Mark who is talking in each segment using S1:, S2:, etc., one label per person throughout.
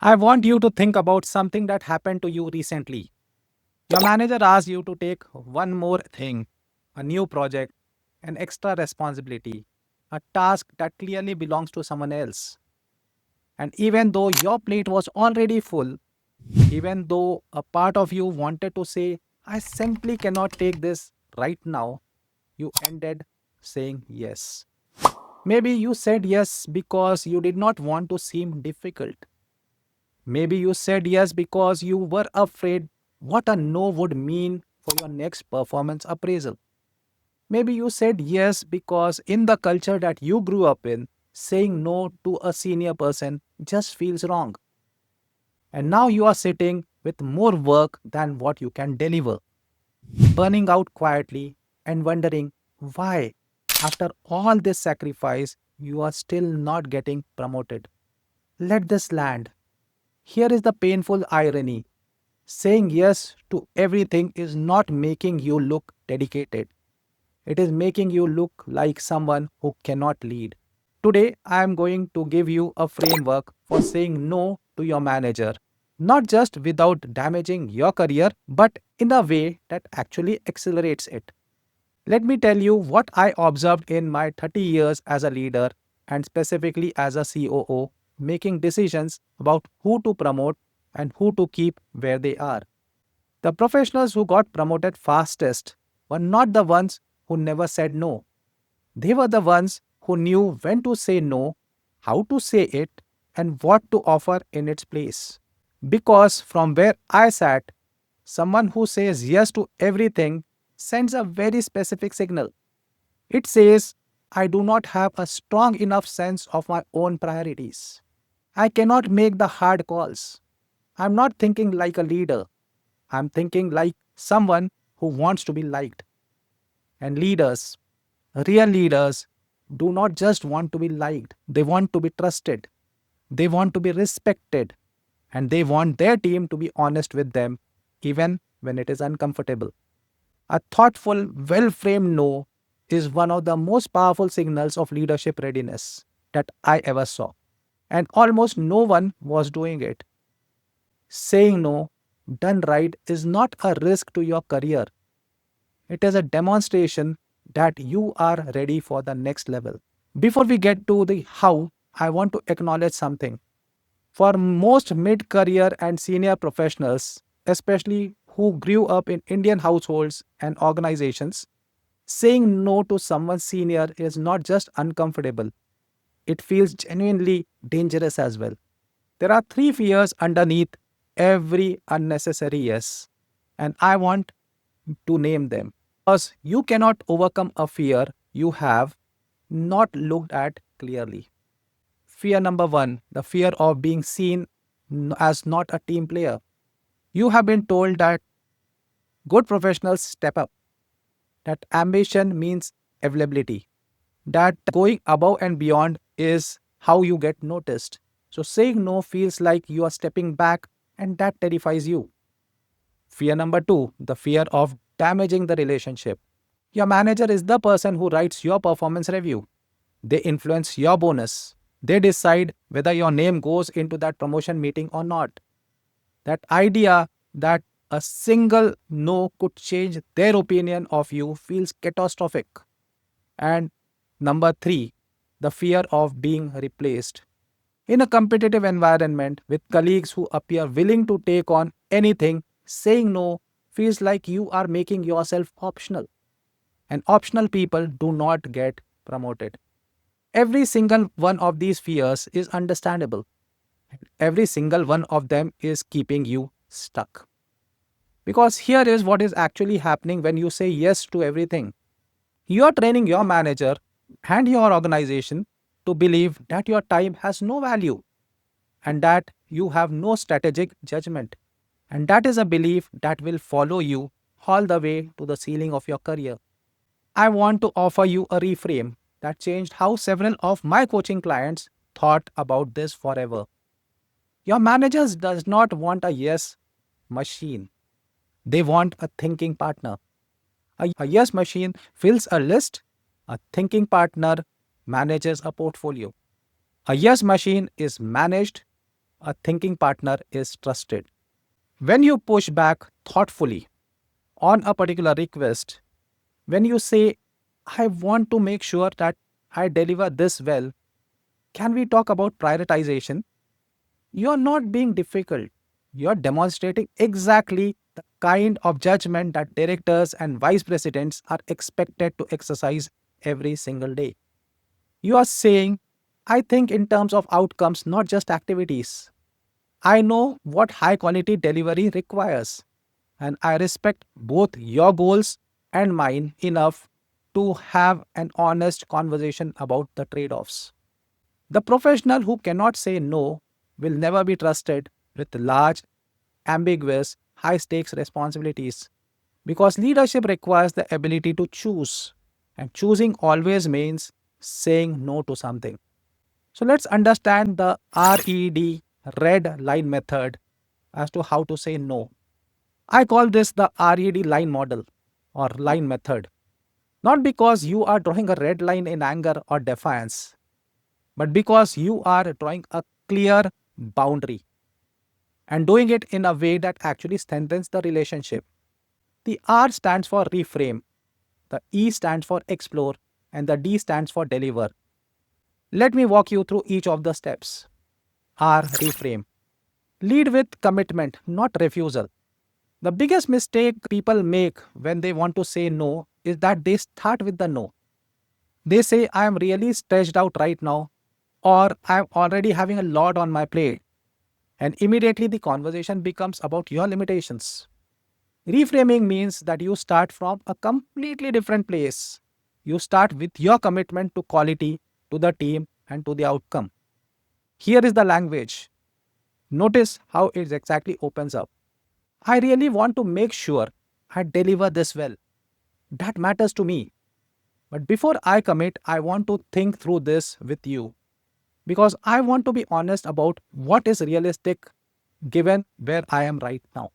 S1: I want you to think about something that happened to you recently. Your manager asked you to take one more thing, a new project, an extra responsibility, a task that clearly belongs to someone else. And even though your plate was already full, even though a part of you wanted to say, I simply cannot take this right now, you ended saying yes. Maybe you said yes because you did not want to seem difficult. Maybe you said yes because you were afraid what a no would mean for your next performance appraisal. Maybe you said yes because in the culture that you grew up in, saying no to a senior person just feels wrong. And now you are sitting with more work than what you can deliver, burning out quietly and wondering why, after all this sacrifice, you are still not getting promoted. Let this land. Here is the painful irony. Saying yes to everything is not making you look dedicated. It is making you look like someone who cannot lead. Today, I am going to give you a framework for saying no to your manager, not just without damaging your career, but in a way that actually accelerates it. Let me tell you what I observed in my 30 years as a leader and specifically as a COO, making decisions about who to promote and who to keep where they are. The professionals who got promoted fastest were not the ones who never said no. They were the ones who knew when to say no, how to say it, and what to offer in its place. Because from where I sat, someone who says yes to everything sends a very specific signal. It says, I do not have a strong enough sense of my own priorities. I cannot make the hard calls. I'm not thinking like a leader. I'm thinking like someone who wants to be liked. And leaders, real leaders, do not just want to be liked, they want to be trusted, they want to be respected, and they want their team to be honest with them, even when it is uncomfortable. A thoughtful, well framed no is one of the most powerful signals of leadership readiness that I ever saw. And almost no one was doing it. Saying no, done right, is not a risk to your career. It is a demonstration that you are ready for the next level. Before we get to the how, I want to acknowledge something. For most mid career and senior professionals, especially who grew up in Indian households and organizations, saying no to someone senior is not just uncomfortable, it feels genuinely dangerous as well. There are three fears underneath every unnecessary yes, and I want to name them. Because you cannot overcome a fear you have not looked at clearly. Fear number one, the fear of being seen as not a team player. You have been told that good professionals step up, that ambition means availability, that going above and beyond is how you get noticed. So saying no feels like you are stepping back, and that terrifies you. Fear number two, the fear of damaging the relationship. Your manager is the person who writes your performance review. They influence your bonus. They decide whether your name goes into that promotion meeting or not. That idea that a single no could change their opinion of you feels catastrophic. And number three, the fear of being replaced. In a competitive environment with colleagues who appear willing to take on anything, saying no feels like you are making yourself optional. And optional people do not get promoted. Every single one of these fears is understandable. Every single one of them is keeping you stuck. Because here is what is actually happening when you say yes to everything. You are training your manager and your organization to believe that your time has no value and that you have no strategic judgment. And that is a belief that will follow you all the way to the ceiling of your career. I want to offer you a reframe that changed how several of my coaching clients thought about this forever. Your managers does not want a yes machine. They want a thinking partner. A yes machine fills a list. A thinking partner manages a portfolio. A yes machine is managed. a thinking partner is trusted. When you push back thoughtfully on a particular request, when you say, I want to make sure that I deliver this well, can we talk about prioritization? You're not being difficult. You're demonstrating exactly the kind of judgment that directors and vice presidents are expected to exercise every single day. You are saying, I think in terms of outcomes, not just activities. I know what high quality delivery requires, and I respect both your goals and mine enough to have an honest conversation about the trade offs. The professional who cannot say no will never be trusted with large, ambiguous, high stakes responsibilities because leadership requires the ability to choose, and choosing always means saying no to something. So let's understand the RED, red line method, as to how to say no. I call this the RED line model or line method, not because you are drawing a red line in anger or defiance, but because you are drawing a clear boundary and doing it in a way that actually strengthens the relationship. The R stands for reframe, the E stands for explore, and the D stands for deliver. Let me walk you through each of the steps. R. Reframe. Lead with commitment, not refusal. The biggest mistake people make when they want to say no is that they start with the no. They say, I am really stretched out right now, or I am already having a lot on my plate. And immediately the conversation becomes about your limitations. Reframing means that you start from a completely different place. You start with your commitment to quality, to the team, and to the outcome. Here is the language. Notice how it exactly opens up. I really want to make sure I deliver this well. That matters to me. But before I commit, I want to think through this with you because I want to be honest about what is realistic given where I am right now.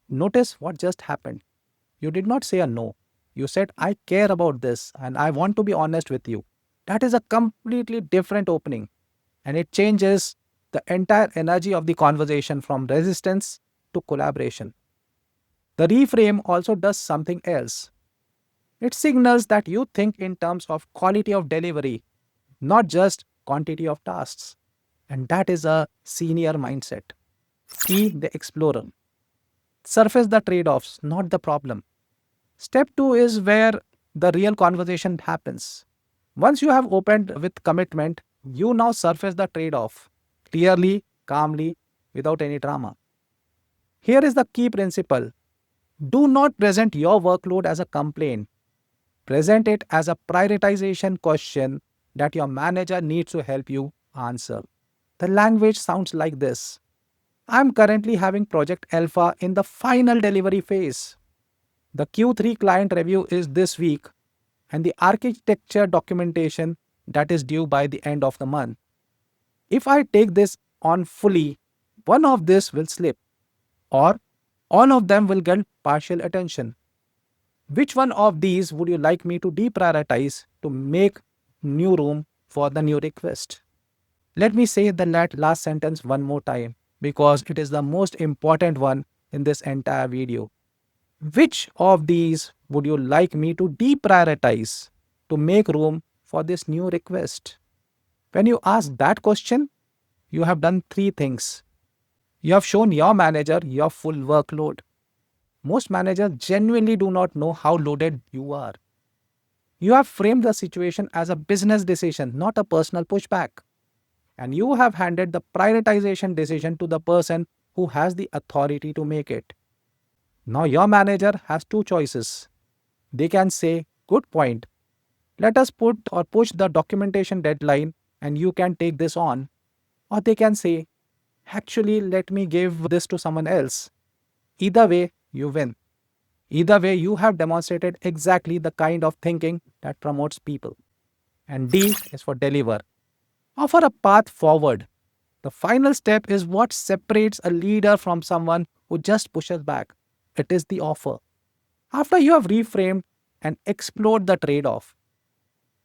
S1: Notice what just happened. You did not say a no. You said, I care about this and I want to be honest with you. That is a completely different opening, and it changes the entire energy of the conversation from resistance to collaboration. The reframe also does something else. It signals that you think in terms of quality of delivery, not just quantity of tasks. And that is a senior mindset. E, the explorer. Surface the trade offs, not the problem. Step 2 is where the real conversation happens. Once you have opened with commitment, you now surface the trade off clearly, calmly, without any drama. Here is the key principle: do not present your workload as a complaint, present it as a prioritization question that your manager needs to help you answer. The language sounds like this: I'm currently having Project Alpha in the final delivery phase. The Q3 client review is this week, and the architecture documentation that is due by the end of the month. If I take this on fully, one of this will slip, or all of them will get partial attention. Which one of these would you like me to deprioritize to make new room for the new request? Let me say the last sentence one more time because it is the most important one in this entire video. Which of these would you like me to deprioritize to make room for this new request? When you ask that question, you have done three things. You have shown your manager your full workload. Most managers genuinely do not know how loaded you are. You have framed the situation as a business decision, not a personal pushback. And you have handed the prioritization decision to the person who has the authority to make it. Now your manager has two choices. They can say, good point. Let us put or push the documentation deadline and you can take this on. Or they can say, actually, let me give this to someone else. Either way, you win. Either way, you have demonstrated exactly the kind of thinking that promotes people. And D is for deliver. Offer a path forward. The final step is what separates a leader from someone who just pushes back. It is the offer. After you have reframed and explored the trade off,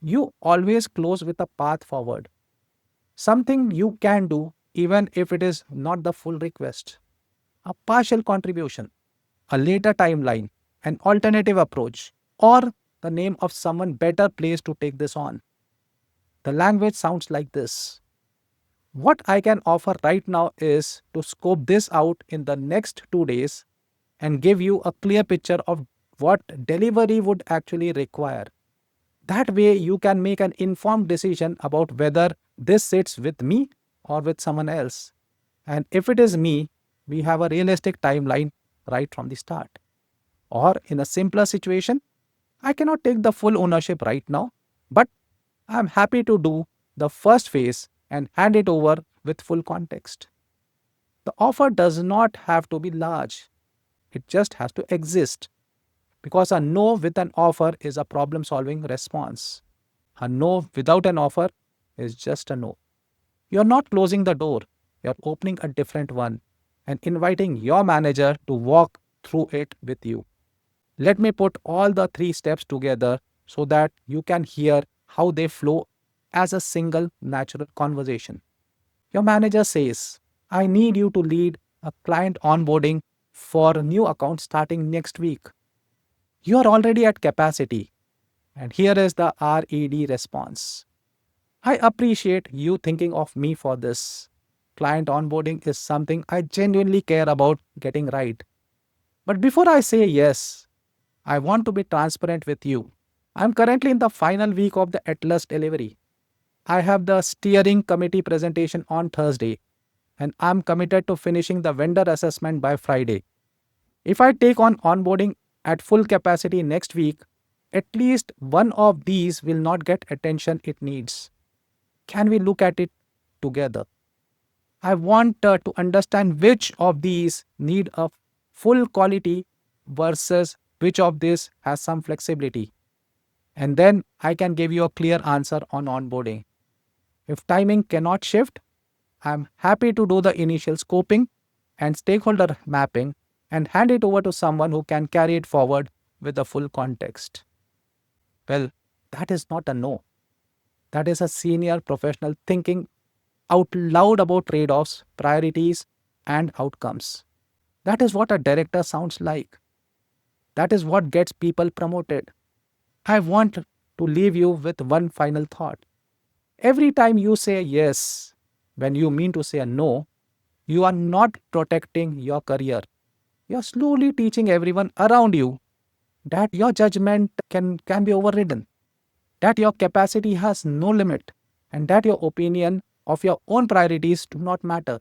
S1: you always close with a path forward. Something you can do, even if it is not the full request. A partial contribution, a later timeline, an alternative approach, or the name of someone better placed to take this on. The language sounds like this. What I can offer right now is to scope this out in the next 2 days and give you a clear picture of what delivery would actually require. That way, you can make an informed decision about whether this sits with me or with someone else. And if it is me, we have a realistic timeline right from the start. Or in a simpler situation, I cannot take the full ownership right now, but I am happy to do the first phase and hand it over with full context. The offer does not have to be large, it just has to exist because a no with an offer is a problem solving response. A no without an offer is just a no. You're not closing the door, you're opening a different one and inviting your manager to walk through it with you. Let me put all the three steps together so that you can hear how they flow as a single natural conversation. Your manager says, I need you to lead a client onboarding for a new account starting next week. You are already at capacity. And here is the RED response. I appreciate you thinking of me for this. Client onboarding is something I genuinely care about getting right. But before I say yes, I want to be transparent with you. I'm currently in the final week of the Atlas delivery. I have the steering committee presentation on Thursday, and I'm committed to finishing the vendor assessment by Friday. If I take on onboarding at full capacity next week, at least one of these will not get attention it needs. Can we look at it together? I want to understand which of these need a full quality versus which of this has some flexibility. And then I can give you a clear answer on onboarding. If timing cannot shift, I'm happy to do the initial scoping and stakeholder mapping and hand it over to someone who can carry it forward with the full context. Well, that is not a no. That is a senior professional thinking out loud about trade offs, priorities, and outcomes. That is what a director sounds like. That is what gets people promoted. I want to leave you with one final thought. Every time you say yes, when you mean to say a no, you are not protecting your career. You are slowly teaching everyone around you that your judgment can be overridden, that your capacity has no limit, and that your opinion of your own priorities do not matter.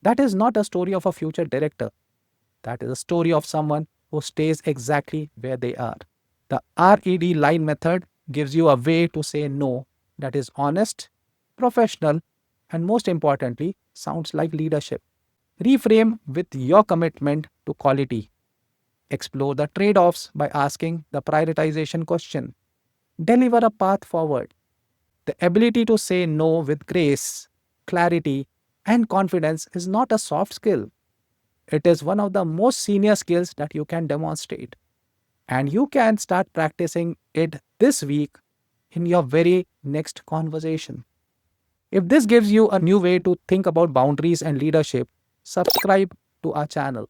S1: That is not a story of a future director. That is a story of someone who stays exactly where they are. The RED line method gives you a way to say no that is honest, professional, and most importantly, sounds like leadership. Reframe with your commitment to quality. Explore the trade offs by asking the prioritization question. Deliver a path forward. The ability to say no with grace, clarity, and confidence is not a soft skill. It is one of the most senior skills that you can demonstrate. And you can start practicing it this week in your very next conversation. If this gives you a new way to think about boundaries and leadership, subscribe to our channel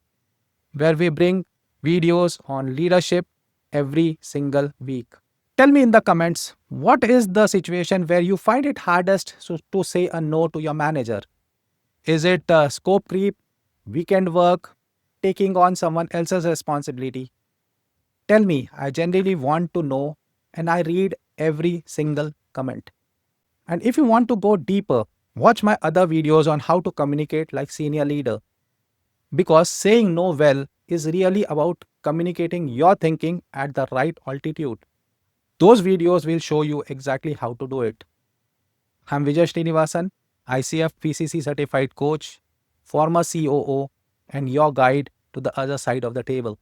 S1: where we bring videos on leadership every single week. Tell me in the comments, what is the situation where you find it hardest to say a no to your manager? Is it scope creep, weekend work, taking on someone else's responsibility? Tell me, I genuinely want to know and I read every single comment. And if you want to go deeper, watch my other videos on how to communicate like senior leader. Because saying no well is really about communicating your thinking at the right altitude. Those videos will show you exactly how to do it. I'm Vijay Srinivasan, ICF PCC certified coach, former COO, and your guide to the other side of the table.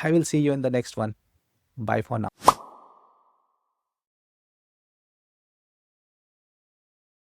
S1: I will see you in the next one. Bye for now.